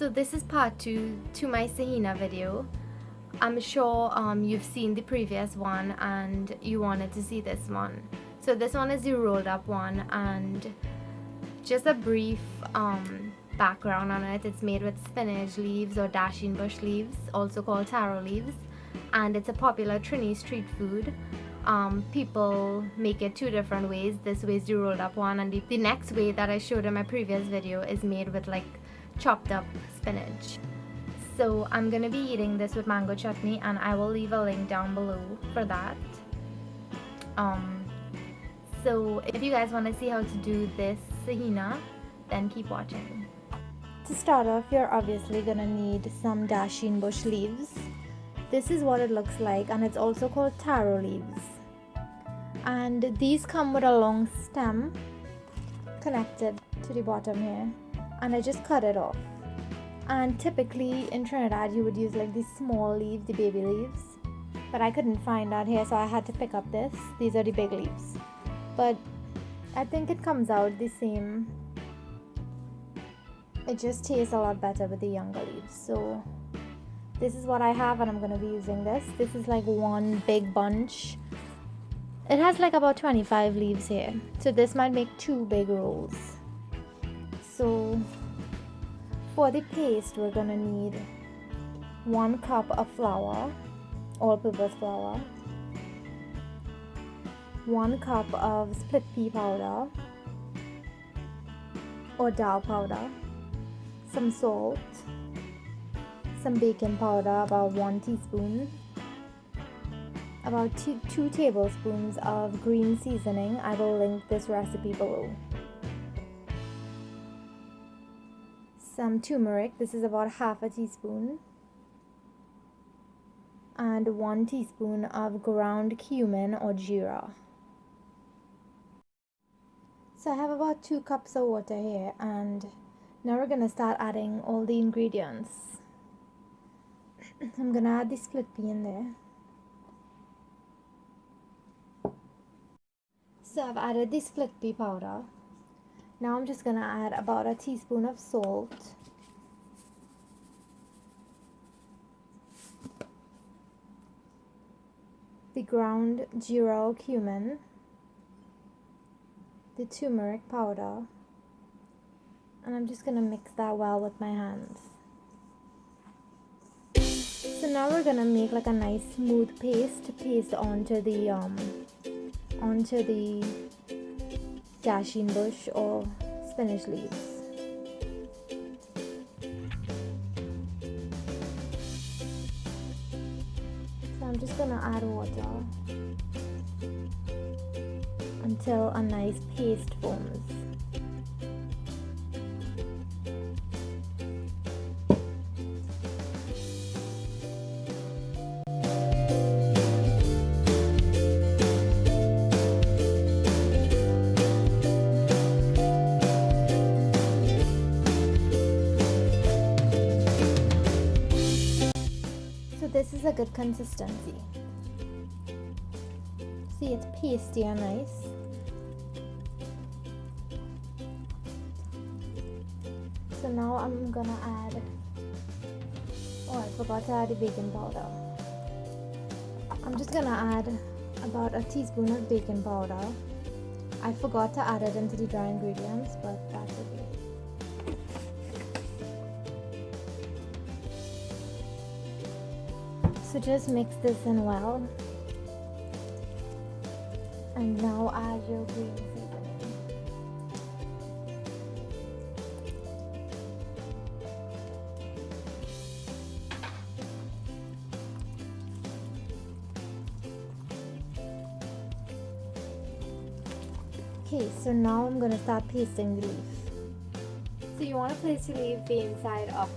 So this is part 2 to my Saheena video. I'm sure you've seen the previous one and you wanted to see this one. So this one is the rolled up one, and just a brief background on it. It's made with spinach leaves or Dasheen bush leaves, also called taro leaves, and it's a popular Trini street food. People make it two different ways. This way is the rolled up one, and the next way that I showed in my previous video is made with like chopped up spinach. So I'm gonna be eating this with mango chutney, and I will leave a link down below for that. So if you guys want to see how to do this Saheena, then keep watching. To start off, you're obviously gonna need some Dasheen bush leaves. This is what it looks like, and it's also called taro leaves. And these come with a long stem connected to the bottom here, and I just cut it off. And typically in Trinidad you would use like these small leaves, the baby leaves, but I couldn't find that here, so I had to pick up this. These are the big leaves, but I think it comes out the same. It just tastes a lot better with the younger leaves. So this is what I have, and I'm going to be using this. This is like one big bunch. It has like about 25 leaves here, so this might make 2 big rolls. So for the paste, we're gonna need 1 cup of flour, all-purpose flour, 1 cup of split pea powder or dal powder, some salt, some baking powder, about 1 teaspoon, about 2 tablespoons of green seasoning. I will link this recipe below. Some turmeric, this is about half a teaspoon, and 1 teaspoon of ground cumin or jeera. So I have about 2 cups of water here, and now we're gonna start adding all the ingredients. I'm gonna add the split pea in there. So I've added the split pea powder. Now I'm just gonna add about a teaspoon of salt, the ground jeera or cumin, the turmeric powder, and I'm just gonna mix that well with my hands. So now we're gonna make like a nice smooth paste to paste onto the Dasheen bush or spinach leaves. So I'm just gonna add water until a nice paste forms. This is a good consistency. See, it's pasty and nice. So now I'm gonna add, I forgot to add the baking powder. I'm just gonna add about a teaspoon of baking powder. I forgot to add it into the dry ingredients, but that's okay. So just mix this in well, and now add your green seasoning. Okay, so now I'm gonna start pasting the leaf. So you want to place the leaf vein side up.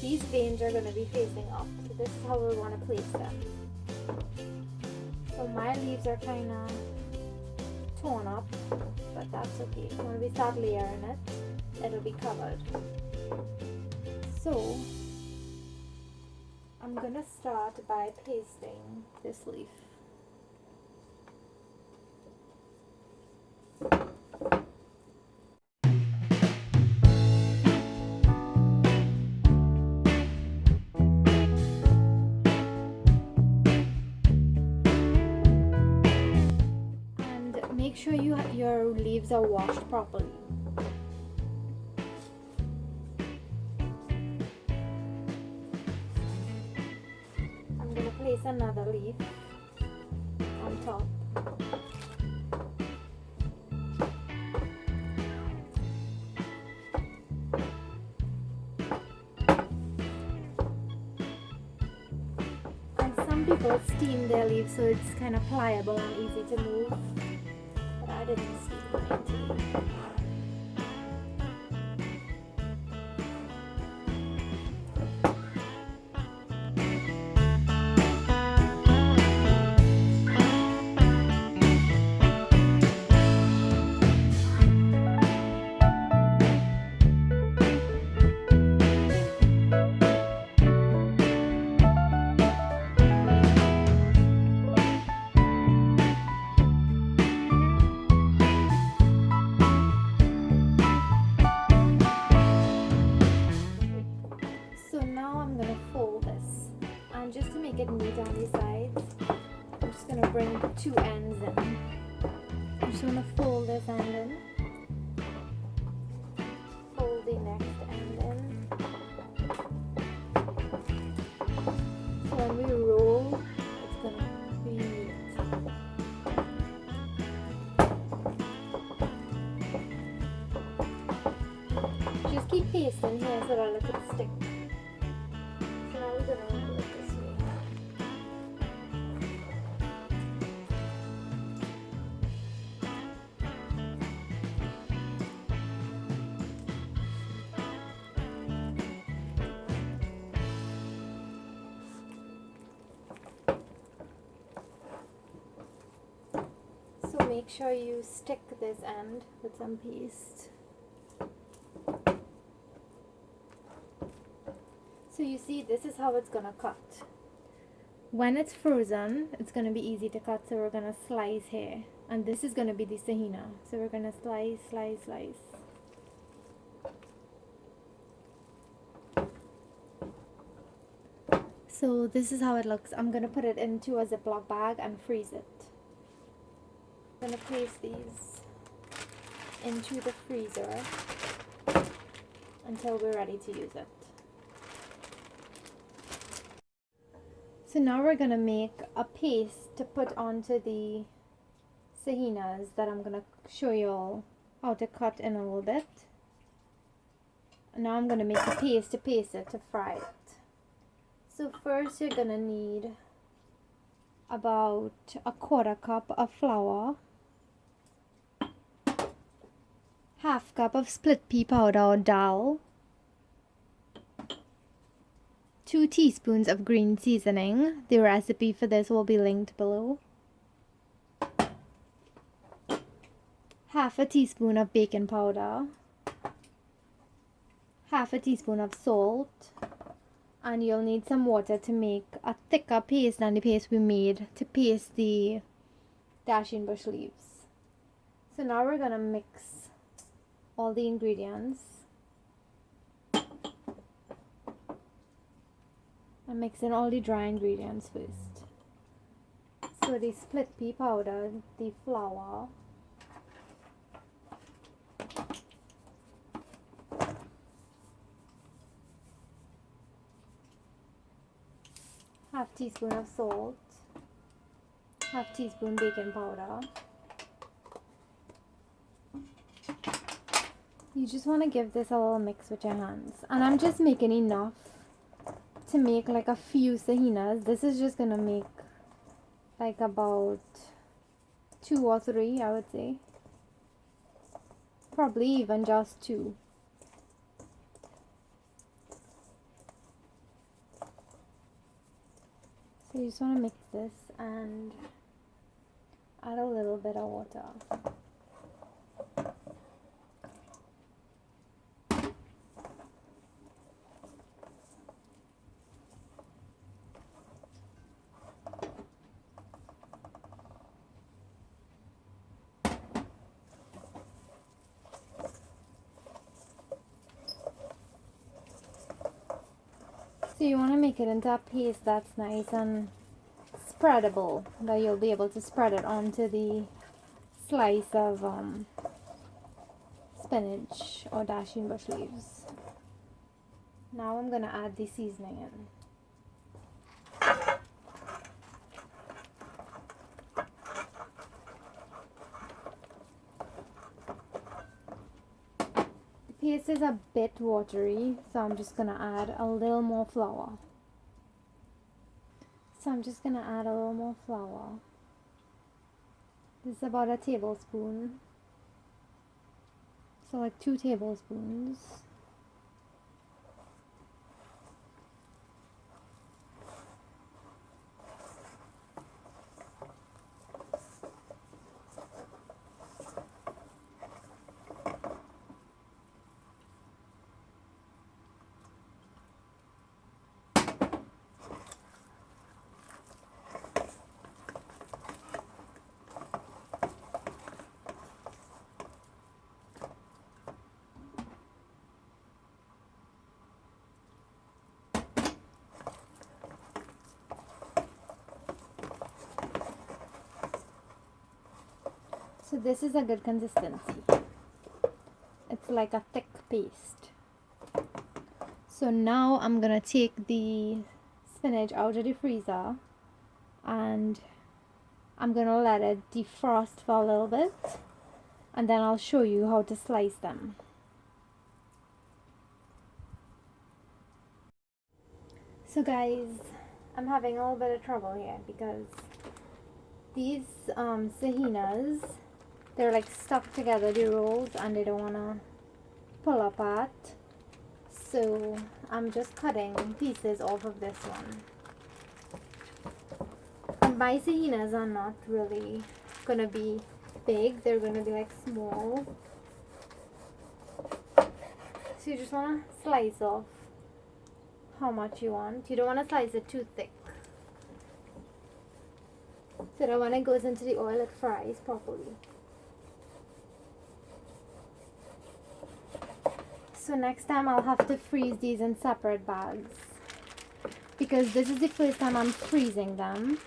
These veins are gonna be facing up. This is how we want to place them. So my leaves are kind of torn up, but that's okay. When we start layering it, it'll be covered. So I'm gonna start by pasting this leaf. sure your leaves are washed properly. I'm going to place another leaf on top. And some people steam their leaves so it's kind of pliable and easy to move, but I didn't steam mine today. So now I'm going to fold this, and just to make it neat on the sides, I'm just going to bring the two ends in. I'm just going to fold this end in, fold the next end in. So when we roll, it's going to be neat. Just keep pasting here so that it can stick. So now we're going to roll it this way. So make sure you stick this end with some paste. So you see, this is how it's gonna cut. When it's frozen, it's gonna be easy to cut, so we're gonna slice here. And this is gonna be the sahena. So we're gonna slice, slice, slice. So this is how it looks. I'm gonna put it into a Ziploc bag and freeze it. I'm gonna place these into the freezer until we're ready to use it. So now we're gonna make a paste to put onto the sahenas that I'm gonna show you all how to cut in a little bit. Now I'm gonna make a paste to paste it to fry it. So first you're gonna need about a 1/4 cup of flour, 1/2 cup of split pea powder or dal, 2 teaspoons of green seasoning. The recipe for this will be linked below. 1/2 teaspoon of baking powder, 1/2 teaspoon of salt, and you'll need some water to make a thicker paste than the paste we made to paste the dasheen bush leaves. So now we're gonna mix all the ingredients. I'm mixing all the dry ingredients first. So the split pea powder, the flour, half teaspoon of salt, half teaspoon baking powder. You just want to give this a little mix with your hands. And I'm just making enough to make like a few sahenas. This is just gonna make like about 2 or 3, I would say. Probably even just 2. So you just want to mix this and add a little bit of water. So you want to make it into a paste that's nice and spreadable, that you'll be able to spread it onto the slice of spinach or Dasheen bush leaves. Now I'm gonna add the seasoning in. The paste is a bit watery, so I'm just gonna add a little more flour. This is about a tablespoon. So like 2 tablespoons. So this is a good consistency. It's like a thick paste. So now I'm gonna take the spinach out of the freezer and I'm gonna let it defrost for a little bit, and then I'll show you how to slice them. So guys, I'm having a little bit of trouble here because these sahenas, they're like stuck together, the rolls, and they don't want to pull apart. So I'm just cutting pieces off of this one. And my sahenas are not really gonna be big, they're gonna be like small. So you just want to slice off how much you want. You don't want to slice it too thick, so that when it goes into the oil it fries properly. So next time I'll have to freeze these in separate bags, because this is the first time I'm freezing them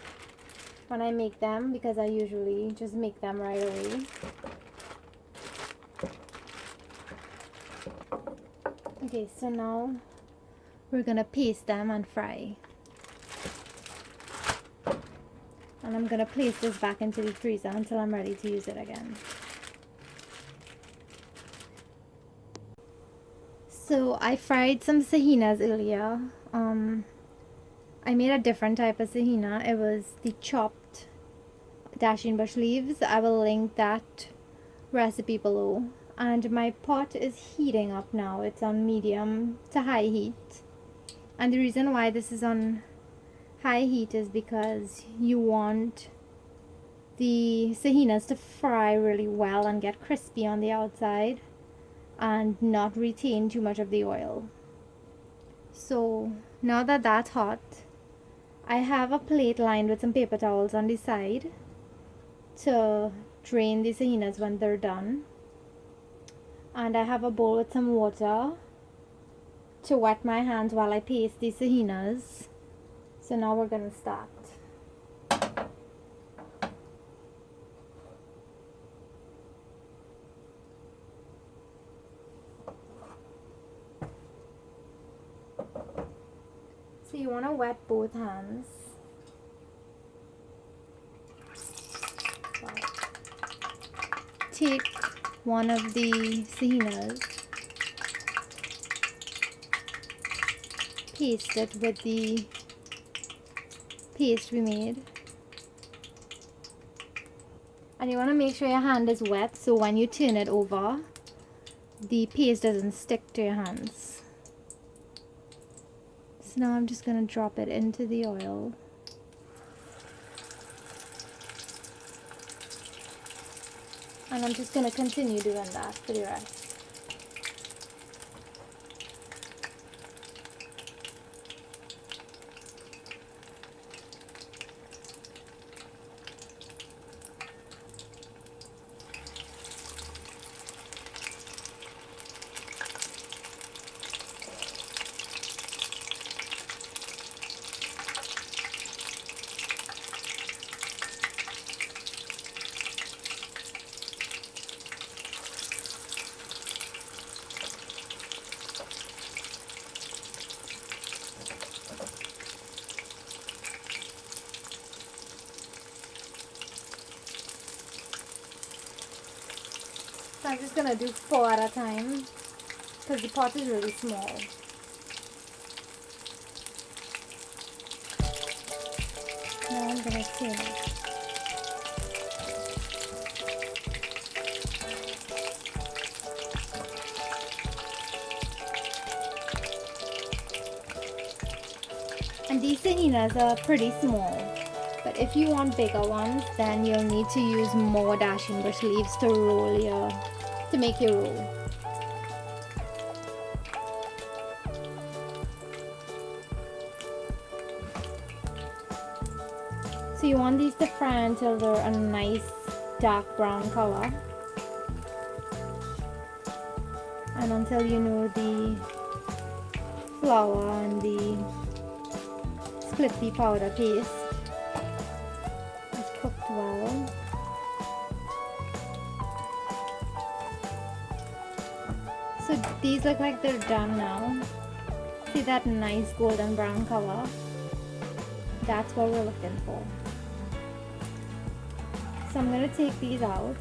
when I make them, because I usually just make them right away. Okay, so now we're gonna paste them and fry. And I'm gonna place this back into the freezer until I'm ready to use it again. So I fried some sahenas earlier. I made a different type of sahena. It was the chopped Dasheen bush leaves. I will link that recipe below. And my pot is heating up now. It's on medium to high heat. And the reason why this is on high heat is because you want the sahenas to fry really well and get crispy on the outside and not retain too much of the oil. So now that that's hot, I have a plate lined with some paper towels on the side to drain the sahenas when they're done. And I have a bowl with some water to wet my hands while I paste the sahenas. So now we're gonna start. So you want to wet both hands. Take one of the sahenas, paste it with the paste we made, and you want to make sure your hand is wet so when you turn it over the paste doesn't stick to your hands. So now I'm just going to drop it into the oil. And I'm just going to continue doing that for the rest. So I'm just gonna do 4 at a time because the pot is really small. Now I'm gonna steam it. And these sahenas are pretty small, but if you want bigger ones, then you'll need to use more dasheen bush leaves to make your roll. So you want these to fry until they're a nice dark brown color, and until you know the flour and the split pea powder paste is cooked well. So these look like they're done now. See that nice golden brown color? That's what we're looking for. So I'm going to take these out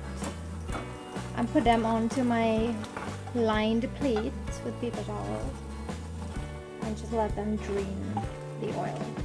and put them onto my lined plate with paper towel and just let them drain the oil.